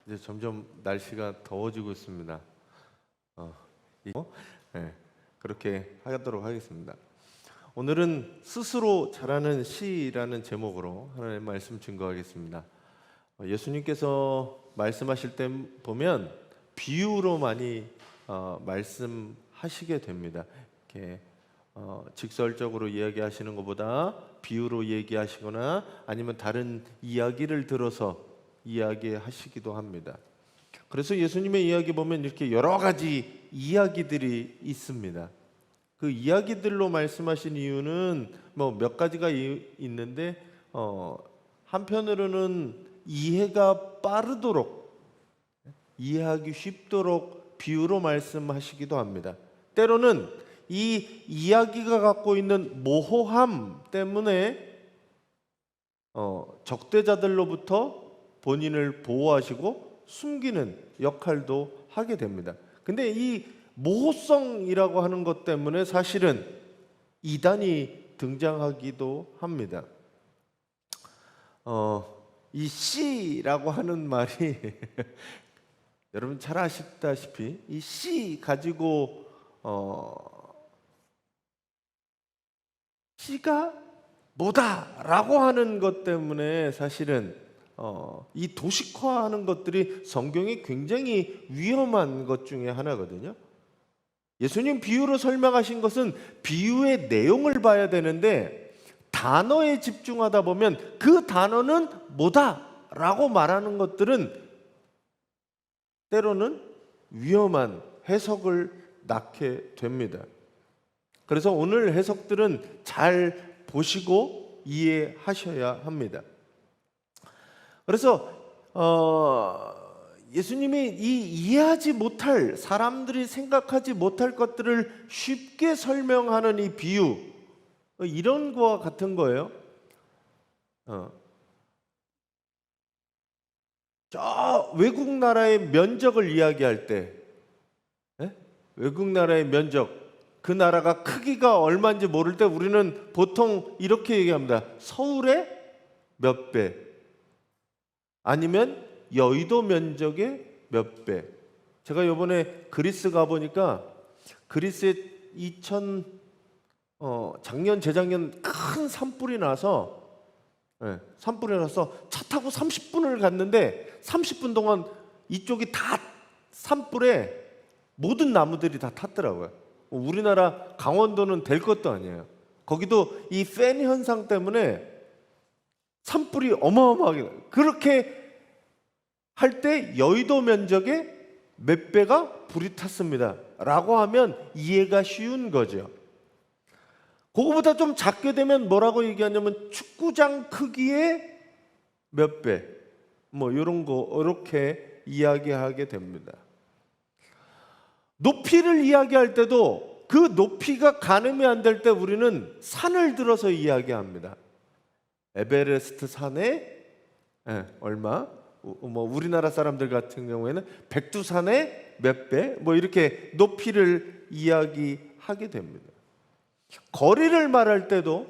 이제 점점 날씨가 더워지고 있습니다. 네, 그렇게 하도록 하겠습니다. 오늘은 스스로 잘하는 시라는 제목으로 하나님의 말씀 증거하겠습니다. 예수님께서 말씀하실 때 보면 비유로 많이 말씀하시게 됩니다. 이렇게 직설적으로 이야기하시는 것보다 비유로 얘기하시거나 아니면 다른 이야기를 들어서 이야기하시기도 합니다. 그래서 예수님의 이야기 보면 이렇게 여러 가지 이야기들이 있습니다. 그 이야기들로 말씀하신 이유는 뭐 몇 가지가 있는데 한편으로는 이해가 빠르도록, 이해하기 쉽도록 비유로 말씀하시기도 합니다. 때로는 이 이야기가 갖고 있는 모호함 때문에 적대자들로부터 본인을 보호하시고 숨기는 역할도 하게 됩니다. 근데 이 모호성이라고 하는 것 때문에 사실은 이단이 등장하기도 합니다. 이 씨라고 하는 말이 여러분 잘 아시다시피 이 씨 가지고 씨가 뭐다라고 하는 것 때문에 사실은 이 도식화하는 것들이 성경이 굉장히 위험한 것 중에 하나거든요. 예수님 비유로 설명하신 것은 비유의 내용을 봐야 되는데 단어에 집중하다 보면 그 단어는 뭐다라고 말하는 것들은 때로는 위험한 해석을 낳게 됩니다. 그래서 오늘 해석들은 잘 보시고 이해하셔야 합니다. 그래서 예수님이 이해하지 못할, 사람들이 생각하지 못할 것들을 쉽게 설명하는 이 비유, 이런 거와 같은 거예요. 저 외국 나라의 면적을 이야기할 때, 외국 나라의 면적, 그 나라가 크기가 얼마인지 모를 때 우리는 보통 이렇게 얘기합니다. 서울의 몇 배, 아니면 여의도 면적의 몇 배. 제가 이번에 그리스 가보니까 그리스에 작년 재작년 큰 산불이 나서 차 타고 30분을 갔는데 30분 동안 이쪽이 다 산불에 모든 나무들이 다 탔더라고요. 우리나라 강원도는 될 것도 아니에요. 거기도 이 팬 현상 때문에 산불이 어마어마하게, 그렇게 할 때 여의도 면적의 몇 배가 불이 탔습니다 라고 하면 이해가 쉬운 거죠. 그거보다 좀 작게 되면 뭐라고 얘기하냐면 축구장 크기의 몇 배, 뭐 이런 거 이렇게 이야기하게 됩니다. 높이를 이야기할 때도 그 높이가 가늠이 안 될 때 우리는 산을 들어서 이야기합니다. 에베레스트 산에 얼마, 뭐 우리나라 사람들 같은 경우에는 백두산에 몇 배, 뭐 이렇게 높이를 이야기하게 됩니다. 거리를 말할 때도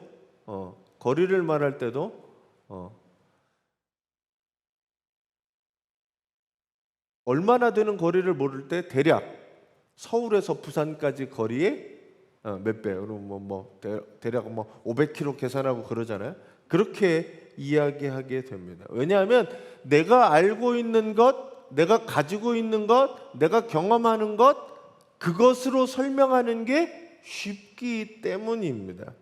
얼마나 되는 거리를 모를 때 대략 서울에서 부산까지 거리에 몇 배, 대략 500km 계산하고 그러잖아요. 그렇게 이야기하게 됩니다. 왜냐하면 내가 알고 있는 것, 내가 가지고 있는 것, 내가 경험하는 것, 그것으로 설명하는 게 쉽기 때문입니다.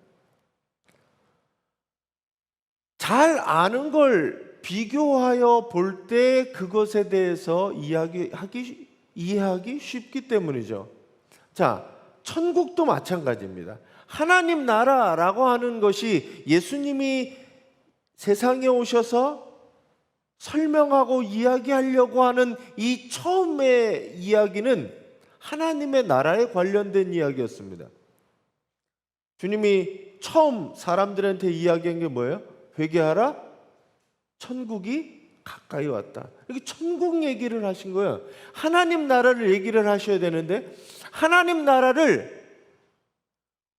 잘 아는 걸 비교하여 볼 때 그것에 대해서 이해하기 쉽기 때문이죠. 자, 천국도 마찬가지입니다. 하나님 나라라고 하는 것이 예수님이 세상에 오셔서 설명하고 이야기하려고 하는 이 처음의 이야기는 하나님의 나라에 관련된 이야기였습니다. 주님이 처음 사람들한테 이야기한 게 뭐예요? 회개하라, 천국이 가까이 왔다. 이렇게 천국 얘기를 하신 거예요. 하나님 나라를 얘기를 하셔야 되는데 하나님 나라를,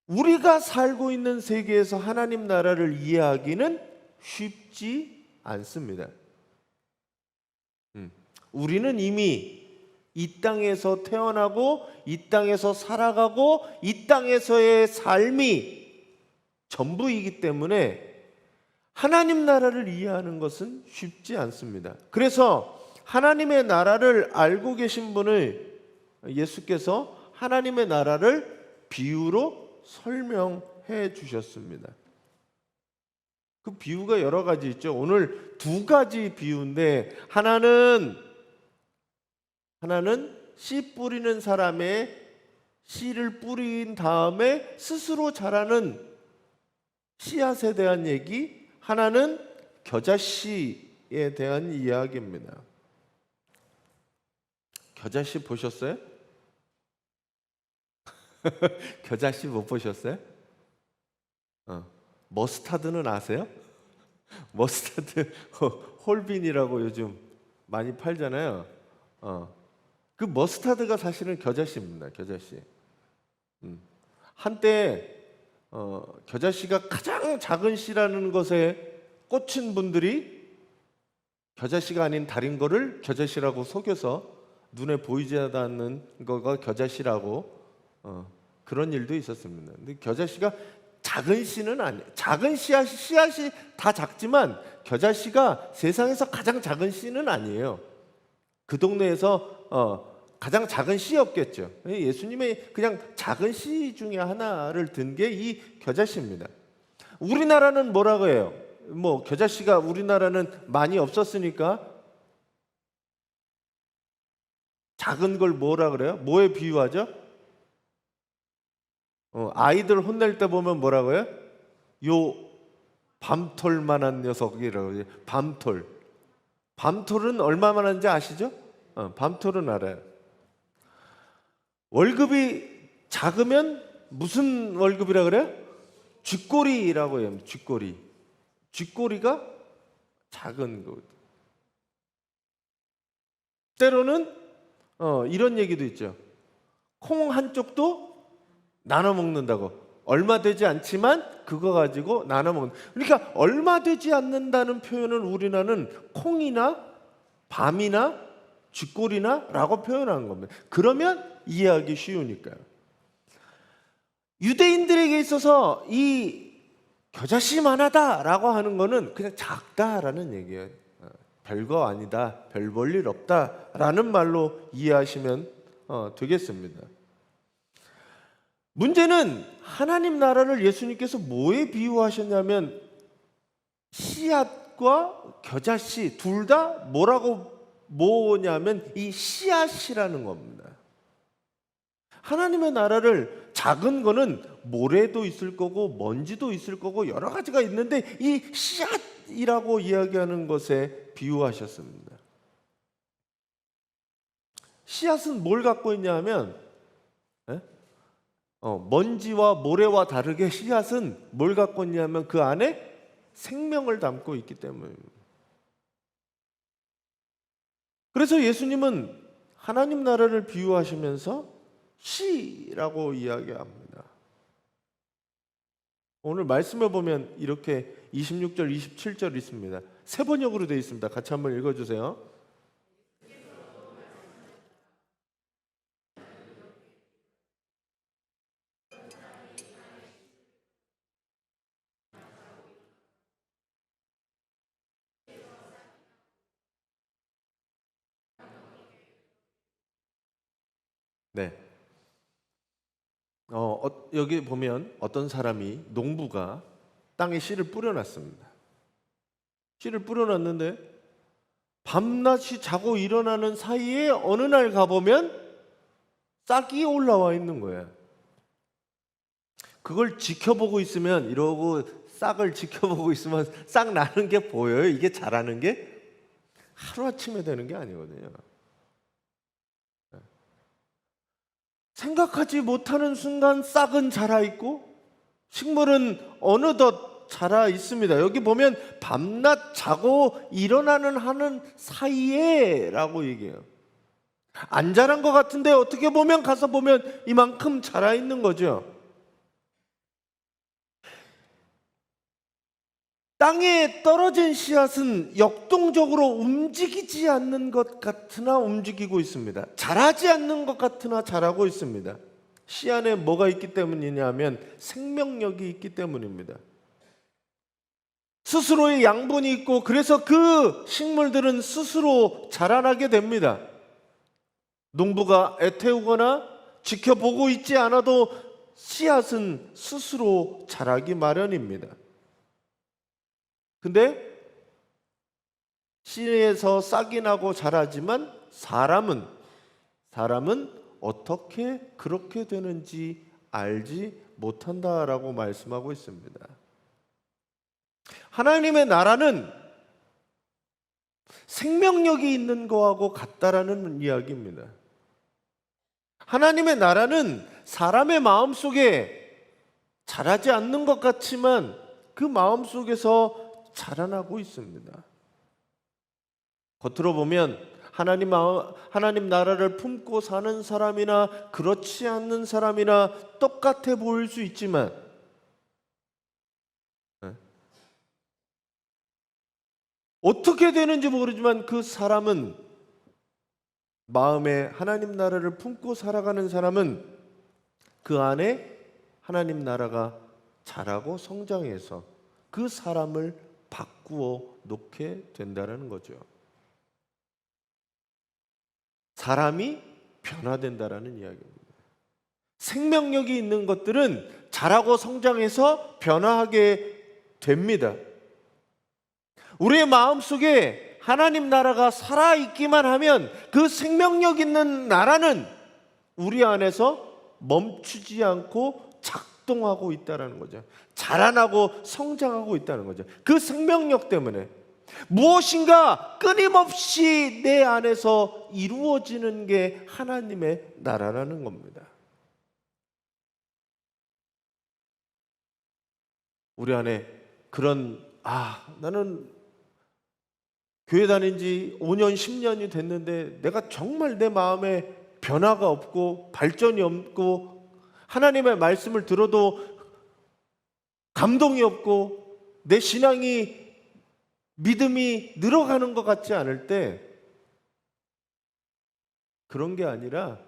우리가 살고 있는 세계에서 하나님 나라를 이해하기는 쉽지 않습니다. 우리는 이미 이 땅에서 태어나고 이 땅에서 살아가고 이 땅에서의 삶이 전부이기 때문에 하나님 나라를 이해하는 것은 쉽지 않습니다. 그래서 하나님의 나라를 알고 계신 분을 예수께서 하나님의 나라를 비유로 설명해 주셨습니다. 그 비유가 여러 가지 있죠. 오늘 두 가지 비유인데 하나는 씨 뿌리는 사람의 씨를 뿌린 다음에 스스로 자라는 씨앗에 대한 얘기, 하나는 겨자씨에 대한 이야기입니다. 겨자씨 보셨어요? 겨자씨 못 보셨어요? 머스타드는 아세요? 머스타드 홀빈이라고 요즘 많이 팔잖아요. 그 머스타드가 사실은 겨자씨입니다. 겨자씨. 한때 겨자씨가 가장 작은 씨라는 것에 꽂힌 분들이 겨자씨가 아닌 다른 거를 겨자씨라고 속여서 눈에 보이지 않는 거가 겨자씨라고 그런 일도 있었습니다. 근데 겨자씨가 작은 씨는 아니에요. 작은 씨앗이 다 작지만 겨자씨가 세상에서 가장 작은 씨는 아니에요. 그 동네에서 가장 작은 씨였겠죠. 예수님의 그냥 작은 씨 중에 하나를 든 게 이 겨자씨입니다. 우리나라는 뭐라고 해요? 뭐 겨자씨가 우리나라는 많이 없었으니까 작은 걸 뭐라 그래요? 뭐에 비유하죠? 아이들 혼낼 때 보면 뭐라고 해요? 요 밤톨만한 녀석이라고 해요. 밤톨. 밤톨은 얼마만한지 아시죠? 밤톨은 알아요. 월급이 작으면 무슨 월급이라 그래요? 쥐꼬리라고 해요. 쥐꼬리. 쥐꼬리가 작은 것. 때로는 이런 얘기도 있죠. 콩 한 쪽도 나눠 먹는다고. 얼마 되지 않지만 그거 가지고 나눠 먹는. 그러니까 얼마 되지 않는다는 표현은 우리나라는 콩이나 밤이나 쥐꼬리나 라고 표현한 겁니다. 그러면 이해하기 쉬우니까요. 유대인들에게 있어서 이 겨자씨만하다라고 하는 거는 그냥 작다라는 얘기예요. 별거 아니다, 별 볼 일 없다라는 말로 이해하시면 되겠습니다. 문제는 하나님 나라를 예수님께서 뭐에 비유하셨냐면 씨앗과 겨자씨 둘 다 뭐냐면 이 씨앗이라는 겁니다. 하나님의 나라를 작은 거는 모래도 있을 거고 먼지도 있을 거고 여러 가지가 있는데 이 씨앗이라고 이야기하는 것에 비유하셨습니다. 씨앗은 뭘 갖고 있냐 하면 먼지와 모래와 다르게 씨앗은 뭘 갖고 있냐면 그 안에 생명을 담고 있기 때문입니다. 그래서 예수님은 하나님 나라를 비유하시면서 씨라고 이야기합니다. 오늘 말씀에 보면 이렇게 26절, 27절 있습니다. 세 번역으로 되어 있습니다. 같이 한번 읽어주세요. 네. 여기 보면 어떤 사람이 농부가 땅에 씨를 뿌려놨습니다. 씨를 뿌려놨는데 밤낮이 자고 일어나는 사이에 어느 날 가보면 싹이 올라와 있는 거예요. 그걸 지켜보고 있으면 이러고 싹을 지켜보고 있으면 싹 나는 게 보여요. 이게 자라는 게 하루아침에 되는 게 아니거든요. 생각하지 못하는 순간 싹은 자라 있고 식물은 어느덧 자라 있습니다. 여기 보면 밤낮 자고 일어나는 하는 사이에 라고 얘기해요. 안 자란 것 같은데 어떻게 보면 가서 보면 이만큼 자라 있는 거죠. 땅에 떨어진 씨앗은 역동적으로 움직이지 않는 것 같으나 움직이고 있습니다. 자라지 않는 것 같으나 자라고 있습니다. 씨 안에 뭐가 있기 때문이냐 하면 생명력이 있기 때문입니다. 스스로의 양분이 있고, 그래서 그 식물들은 스스로 자라나게 됩니다. 농부가 애태우거나 지켜보고 있지 않아도 씨앗은 스스로 자라기 마련입니다. 근데 씨에서 싹이 나고 자라지만 사람은 어떻게 그렇게 되는지 알지 못한다라고 말씀하고 있습니다. 하나님의 나라는 생명력이 있는 거하고 같다라는 이야기입니다. 하나님의 나라는 사람의 마음속에 자라지 않는 것 같지만 그 마음속에서 자라나고 있습니다. 겉으로 보면 하나님 나라를 품고 사는 사람이나 그렇지 않는 사람이나 똑같아 보일 수 있지만 어떻게 되는지 모르지만 그 사람은, 마음에 하나님 나라를 품고 살아가는 사람은 그 안에 하나님 나라가 자라고 성장해서 그 사람을 바꾸어 놓게 된다는 거죠. 사람이 변화된다라는 이야기입니다. 생명력이 있는 것들은 자라고 성장해서 변화하게 됩니다. 우리의 마음속에 하나님 나라가 살아있기만 하면 그 생명력 있는 나라는 우리 안에서 멈추지 않고 작동하고 있다는 거죠. 자라나고 성장하고 있다는 거죠. 그 생명력 때문에 무엇인가 끊임없이 내 안에서 이루어지는 게 하나님의 나라라는 겁니다. 우리 안에 그런, 나는 교회 다닌 지 5년, 10년이 됐는데 내가 정말 내 마음에 변화가 없고 발전이 없고 하나님의 말씀을 들어도 감동이 없고 내 신앙이, 믿음이 늘어가는 것 같지 않을 때, 그런 게 아니라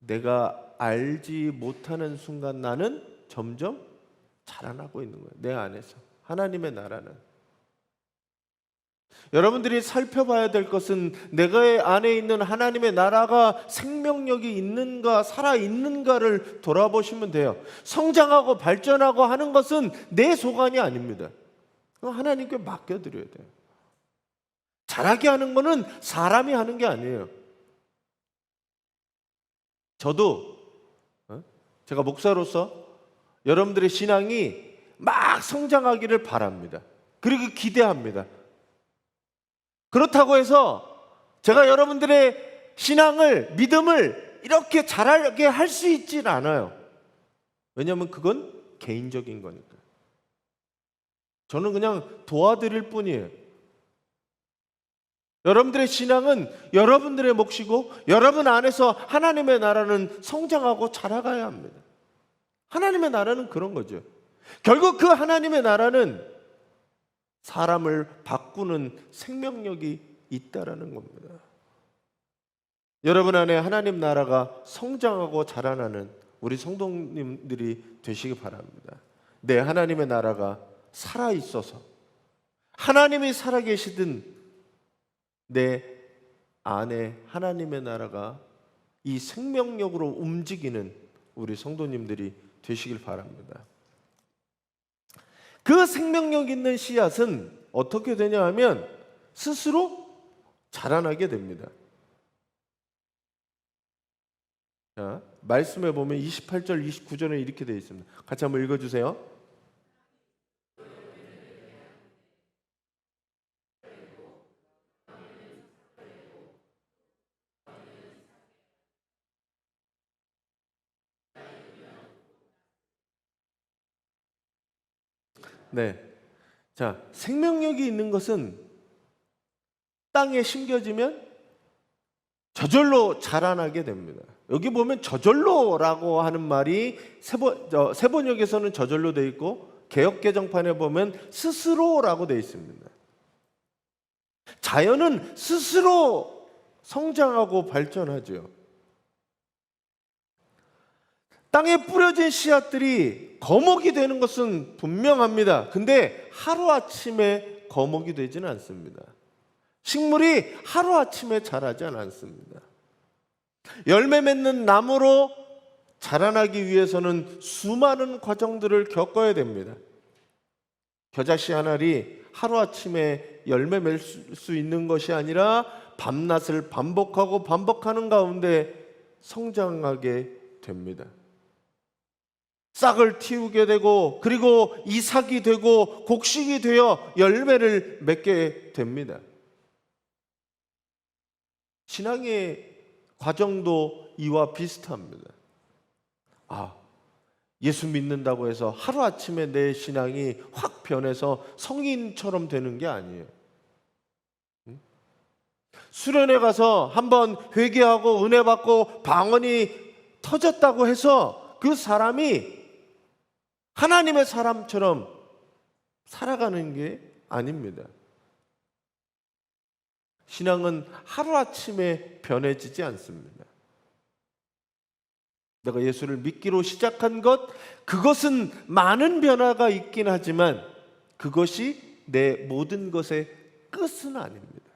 내가 알지 못하는 순간 나는 점점 자라나고 있는 거예요. 내 안에서. 하나님의 나라는. 여러분들이 살펴봐야 될 것은 내가 안에 있는 하나님의 나라가 생명력이 있는가 살아있는가를 돌아보시면 돼요. 성장하고 발전하고 하는 것은 내 소관이 아닙니다. 하나님께 맡겨드려야 돼요. 자라게 하는 것은 사람이 하는 게 아니에요. 저도 제가 목사로서 여러분들의 신앙이 막 성장하기를 바랍니다. 그리고 기대합니다. 그렇다고 해서 제가 여러분들의 신앙을, 믿음을 이렇게 자라게 할 수 있지는 않아요. 왜냐하면 그건 개인적인 거니까. 저는 그냥 도와드릴 뿐이에요. 여러분들의 신앙은 여러분들의 몫이고 여러분 안에서 하나님의 나라는 성장하고 자라가야 합니다. 하나님의 나라는 그런 거죠. 결국 그 하나님의 나라는 사람을 바꾸는 생명력이 있다라는 겁니다. 여러분 안에 하나님 나라가 성장하고 자라나는 우리 성도님들이 되시기 바랍니다. 내 하나님의 나라가 살아있어서 하나님이 살아계시든 내 안에 하나님의 나라가 이 생명력으로 움직이는 우리 성도님들이 되시길 바랍니다. 그 생명력 있는 씨앗은 어떻게 되냐 하면 스스로 자라나게 됩니다. 자, 말씀에 보면 28절, 29절에 이렇게 되어 있습니다. 같이 한번 읽어주세요. 네. 자, 생명력이 있는 것은 땅에 심겨지면 저절로 자라나게 됩니다. 여기 보면 저절로라고 하는 말이 세번역에서는 저절로 되어 있고 개역 개정판에 보면 스스로라고 되어 있습니다. 자연은 스스로 성장하고 발전하죠. 땅에 뿌려진 씨앗들이 거목이 되는 것은 분명합니다. 근데 하루아침에 거목이 되지는 않습니다. 식물이 하루아침에 자라지 않습니다. 열매 맺는 나무로 자라나기 위해서는 수많은 과정들을 겪어야 됩니다. 겨자씨 한 알이 하루아침에 열매 맺을 수 있는 것이 아니라 밤낮을 반복하고 반복하는 가운데 성장하게 됩니다. 싹을 틔우게 되고 그리고 이삭이 되고 곡식이 되어 열매를 맺게 됩니다. 신앙의 과정도 이와 비슷합니다. 예수 믿는다고 해서 하루아침에 내 신앙이 확 변해서 성인처럼 되는 게 아니에요. 수련회 가서 한번 회개하고 은혜 받고 방언이 터졌다고 해서 그 사람이 하나님의 사람처럼 살아가는 게 아닙니다. 신앙은 하루아침에 변해지지 않습니다. 내가 예수를 믿기로 시작한 것, 그것은 많은 변화가 있긴 하지만 그것이 내 모든 것의 끝은 아닙니다.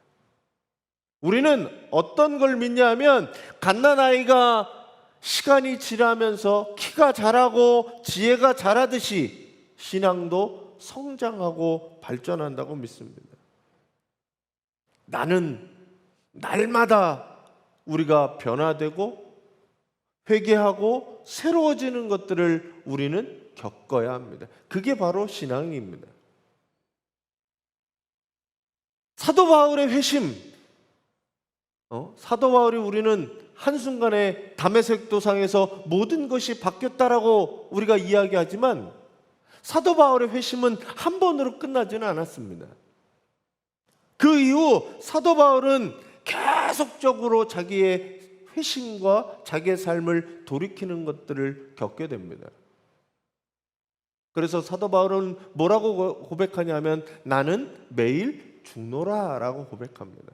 우리는 어떤 걸 믿냐 하면 갓난아이가 시간이 지나면서 키가 자라고 지혜가 자라듯이 신앙도 성장하고 발전한다고 믿습니다. 나는 날마다 우리가 변화되고 회개하고 새로워지는 것들을 우리는 겪어야 합니다. 그게 바로 신앙입니다. 사도 바울의 회심, 사도 바울이 우리는 한순간에 다메섹 도상에서 모든 것이 바뀌었다라고 우리가 이야기하지만 사도 바울의 회심은 한 번으로 끝나지는 않았습니다. 그 이후 사도 바울은 계속적으로 자기의 회심과 자기의 삶을 돌이키는 것들을 겪게 됩니다. 그래서 사도 바울은 뭐라고 고백하냐면 나는 매일 죽노라 라고 고백합니다.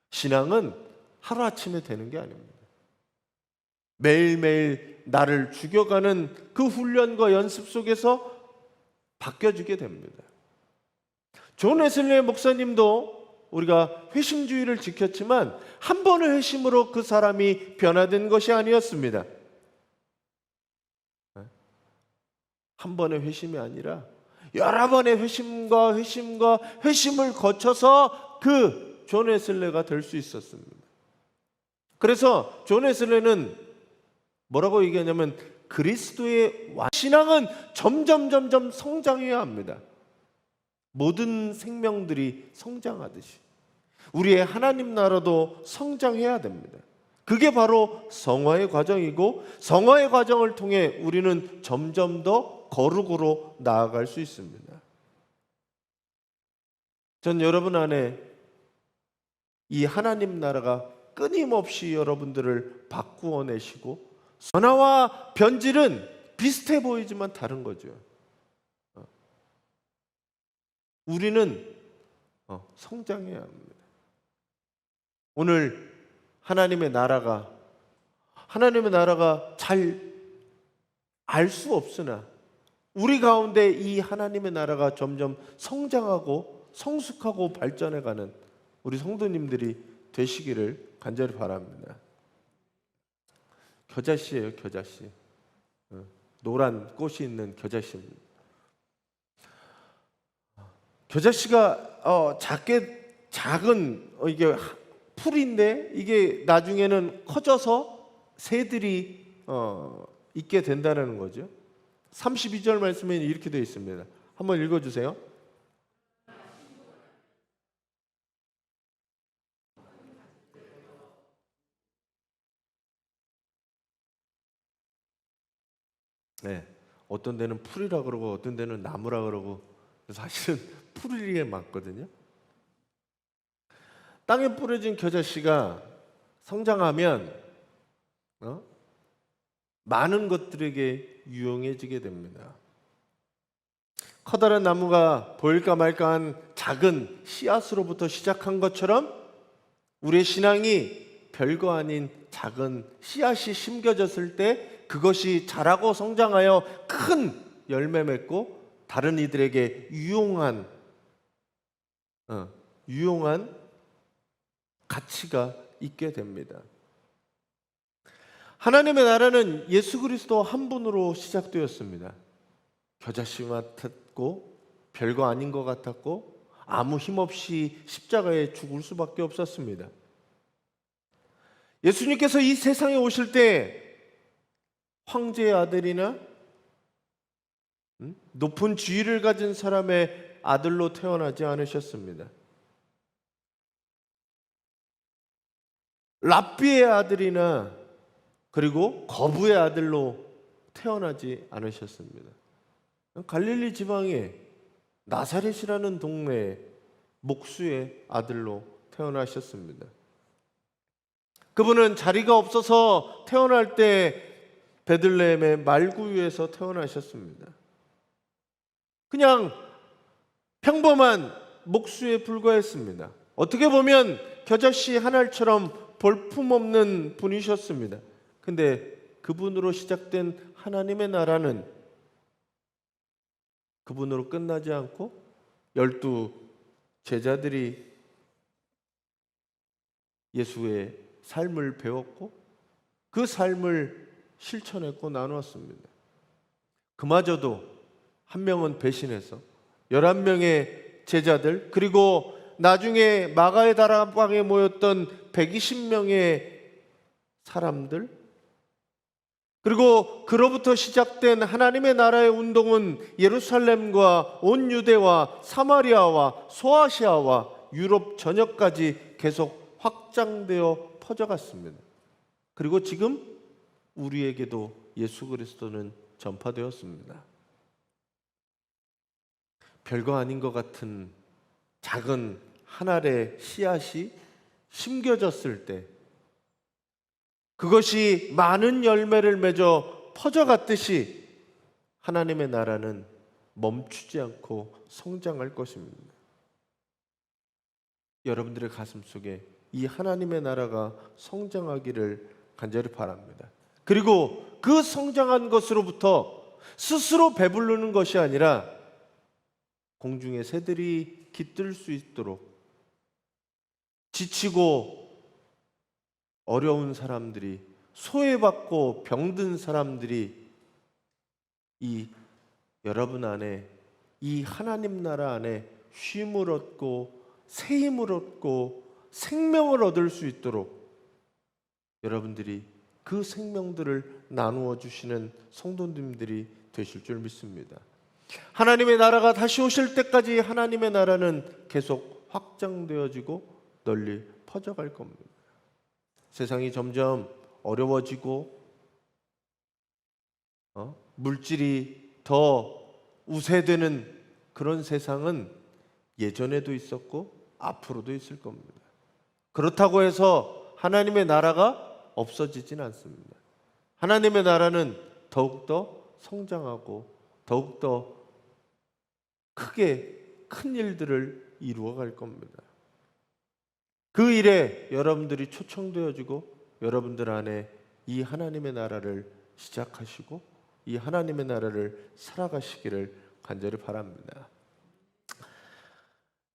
신앙은 하루아침에 되는 게 아닙니다. 매일매일 나를 죽여가는 그 훈련과 연습 속에서 바뀌어지게 됩니다. 존 웨슬리 목사님도 우리가 회심주의를 지켰지만 한 번의 회심으로 그 사람이 변화된 것이 아니었습니다. 한 번의 회심이 아니라 여러 번의 회심과 회심을 거쳐서 그 존 웨슬리가 될 수 있었습니다. 그래서 존 웨슬리는 뭐라고 얘기하냐면 그리스도의 신앙은 점점 성장해야 합니다. 모든 생명들이 성장하듯이 우리의 하나님 나라도 성장해야 됩니다. 그게 바로 성화의 과정이고 성화의 과정을 통해 우리는 점점 더 거룩으로 나아갈 수 있습니다. 전 여러분 안에 이 하나님 나라가 끊임없이 여러분들을 바꾸어 내시고 변화와 변질은 비슷해 보이지만 다른 거죠. 우리는 성장해야 합니다. 오늘 하나님의 나라가 잘 알 수 없으나 우리 가운데 이 하나님의 나라가 점점 성장하고 성숙하고 발전해가는 우리 성도님들이 되시기를 간절히 바랍니다. 겨자씨예요, 겨자씨. 노란 꽃이 있는 겨자씨입니다. 겨자씨가 작은 이게 풀인데 이게 나중에는 커져서 새들이 있게 된다는 거죠. 32절 말씀에 이렇게 되어 있습니다. 한번 읽어주세요. 네, 어떤 데는 풀이라 그러고 어떤 데는 나무라 그러고 사실은 풀이 게 맞거든요. 땅에 뿌려진 겨자씨가 성장하면 많은 것들에게 유용해지게 됩니다. 커다란 나무가 보일까 말까한 작은 씨앗으로부터 시작한 것처럼 우리의 신앙이 별거 아닌 작은 씨앗이 심겨졌을 때 그것이 자라고 성장하여 큰 열매 맺고 다른 이들에게 유용한 가치가 있게 됩니다. 하나님의 나라는 예수 그리스도 한 분으로 시작되었습니다. 겨자씨 같았고 별거 아닌 것 같았고 아무 힘없이 십자가에 죽을 수밖에 없었습니다. 예수님께서 이 세상에 오실 때 황제의 아들이나 높은 지위를 가진 사람의 아들로 태어나지 않으셨습니다. 랍비의 아들이나 그리고 거부의 아들로 태어나지 않으셨습니다. 갈릴리 지방의 나사렛이라는 동네의 목수의 아들로 태어나셨습니다. 그분은 자리가 없어서 태어날 때 베들레헴의 말구유에서 태어나셨습니다. 그냥 평범한 목수에 불과했습니다. 어떻게 보면 겨자씨 한 알처럼 볼품없는 분이셨습니다. 근데 그분으로 시작된 하나님의 나라는 그분으로 끝나지 않고 12 제자들이 예수의 삶을 배웠고 그 삶을 실천했고 나누었습니다. 그마저도 한 명은 배신해서 11명의 제자들 그리고 나중에 마가의 다락방에 모였던 120명의 사람들 그리고 그로부터 시작된 하나님의 나라의 운동은 예루살렘과 온 유대와 사마리아와 소아시아와 유럽 전역까지 계속 확장되어 퍼져갔습니다. 그리고 지금 우리에게도 예수 그리스도는 전파되었습니다. 별거 아닌 것 같은 작은 한 알의 씨앗이 심겨졌을 때 그것이 많은 열매를 맺어 퍼져갔듯이 하나님의 나라는 멈추지 않고 성장할 것입니다. 여러분들의 가슴 속에 이 하나님의 나라가 성장하기를 간절히 바랍니다. 그리고 그 성장한 것으로부터 스스로 배부르는 것이 아니라 공중의 새들이 깃들 수 있도록 지치고 어려운 사람들이 소외받고 병든 사람들이 이 여러분 안에 이 하나님 나라 안에 쉼을 얻고 새 힘을 얻고 생명을 얻을 수 있도록 여러분들이 그 생명들을 나누어 주시는 성도님들이 되실 줄 믿습니다. 하나님의 나라가 다시 오실 때까지 하나님의 나라는 계속 확장되어지고 널리 퍼져갈 겁니다. 세상이 점점 어려워지고 물질이 더 우세되는 그런 세상은 예전에도 있었고 앞으로도 있을 겁니다. 그렇다고 해서 하나님의 나라가 없어지진 않습니다. 하나님의 나라는 더욱더 성장하고 더욱더 크게 큰 일들을 이루어 갈 겁니다. 그 일에 여러분들이 초청되어지고 여러분들 안에 이 하나님의 나라를 시작하시고 이 하나님의 나라를 살아가시기를 간절히 바랍니다.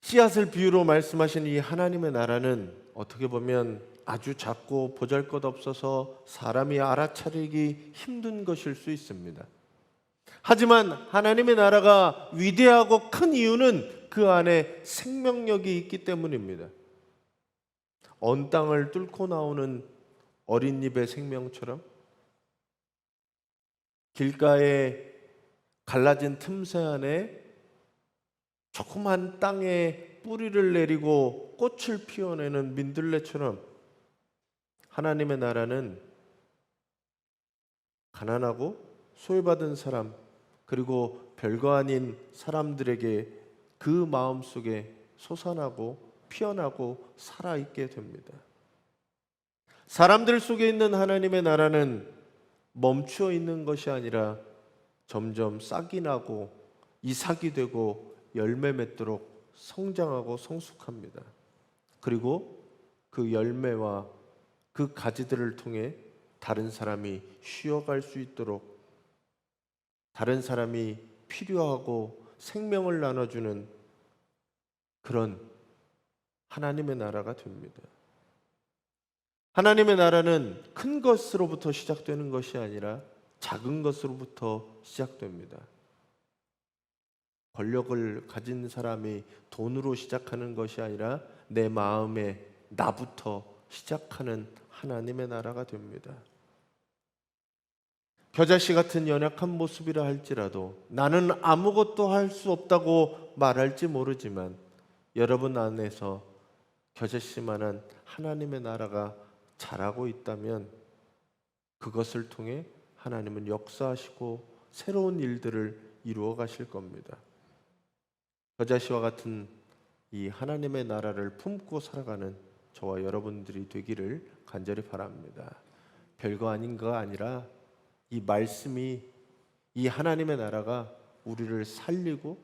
씨앗을 비유로 말씀하신 이 하나님의 나라는 어떻게 보면 아주 작고 보잘것없어서 사람이 알아차리기 힘든 것일 수 있습니다. 하지만 하나님의 나라가 위대하고 큰 이유는 그 안에 생명력이 있기 때문입니다. 언 땅을 뚫고 나오는 어린 잎의 생명처럼 길가에 갈라진 틈새 안에 조그만 땅에 뿌리를 내리고 꽃을 피워내는 민들레처럼 하나님의 나라는 가난하고 소외받은 사람 그리고 별거 아닌 사람들에게 그 마음속에 솟아나고 피어나고 살아있게 됩니다. 사람들 속에 있는 하나님의 나라는 멈추어 있는 것이 아니라 점점 싹이 나고 이삭이 되고 열매 맺도록 성장하고 성숙합니다. 그리고 그 열매와 그 가지들을 통해 다른 사람이 쉬어갈 수 있도록, 다른 사람이 필요하고 생명을 나눠주는 그런 하나님의 나라가 됩니다. 하나님의 나라는 큰 것으로부터 시작되는 것이 아니라 작은 것으로부터 시작됩니다. 권력을 가진 사람이 돈으로 시작하는 것이 아니라 내 마음에 나부터 시작하는 하나님의 나라가 됩니다. 겨자씨 같은 연약한 모습이라 할지라도 나는 아무것도 할 수 없다고 말할지 모르지만 여러분 안에서 겨자씨만한 하나님의 나라가 자라고 있다면 그것을 통해 하나님은 역사하시고 새로운 일들을 이루어 가실 겁니다. 겨자씨와 같은 이 하나님의 나라를 품고 살아가는 저와 여러분들이 되기를 간절히 바랍니다. 별거 아닌 거 아니라 이 말씀이, 이 하나님의 나라가 우리를 살리고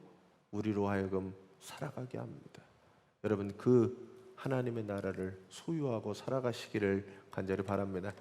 우리로 하여금 살아가게 합니다. 여러분 그 하나님의 나라를 소유하고 살아가시기를 간절히 바랍니다.